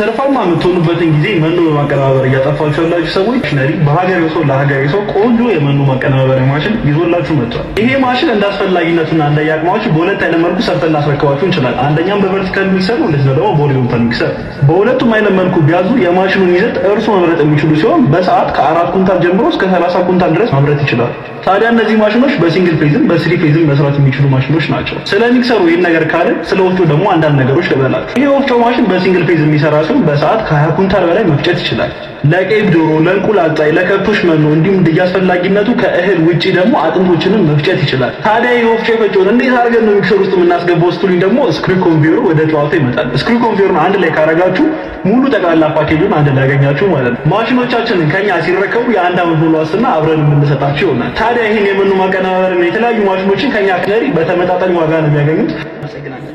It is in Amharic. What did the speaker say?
ትርፋማ የምትሆኑበትን ጊዜ መኖ በማቀነባበር እያጠፋችሁ ያላችሁ ሰዎች ነሪ በሀገሬው ሰው ለሀገሬው ሰው ቆንጆ የመኖ ማቀነባበሪያ ማሽን ይዞላችሁ መጥቷል። ይሄ ማሽን እንዳስፈላጊነቱና እንደያቅማችሁ በሁለት አይነት መልኩ ሰርተን እናስረክባችሁ እንችላለን። አንደኛም በቨርቲካል ሚክሰር ነው፣ እንደዚህ ደግሞ በሆሪዞንታል ሚክሰር። በሁለቱም አይነት መልኩ ቢያዙ የማሽኑን ይዘት እርሱ መምረጥ የሚችሉ ሲሆን በሰዓት ከ4 ኩንታል ጀምሮ እስከ 30 ኩንታል ድረስ ማምረት ይችላል። ታዲያ እነዚህ ማሽኖች በሲንግል ፌዝም በስሪ ፌዝም መስራት የሚችሉ ማሽኖች ናቸው። ስለ ሚክሰሩ ይህን ነገር ካልን ስለ ወፍጮ ደግሞ አንዳንድ ነገሮች ልበላችሁ። ይሄ ወፍጮ ማሽን በሲንግል ፌዝ የሚሰራ ሲሆን በሰዓት ከ20 ኩንታል በላይ መፍጨት ይችላል። ለቄብ ዶሮ፣ ለእንቁላል ጣይ፣ ለከብቶች መኖ እንዲሁም እንደያስፈላጊነቱ ከእህል ውጪ ደግሞ አጥንቶችንም መፍጨት ይችላል። ታዲያ ይሄ ወፍጮ የፈጨውን እንዴት አድርገን ነው ሚክሰር ውስጥ የምናስገባው ስትሉኝ ደግሞ ስክሩ ኮንቬየሩ ወደ ጨዋታው ይመጣል። ስክሩ ኮንቬየሩን አንድ ላይ ካረጋችሁ ሙሉ ጠቅላላ ፓኬጁን አንድ ላይ ያገኛችሁ ማለት ነው። ማሽኖቻችንን ከኛ ሲረከቡ የአንድ ዓመት ሙሉ ዋስትና አብረን የምንሰጣቸው ይሆናል። ታዲያ ይሄን የመኖ ማቀነባበርና የተለያዩ ማሽኖችን ከኛ ክለሪ በተመጣጣኝ ዋጋ ነው የሚያገኙት። አመሰግናለሁ።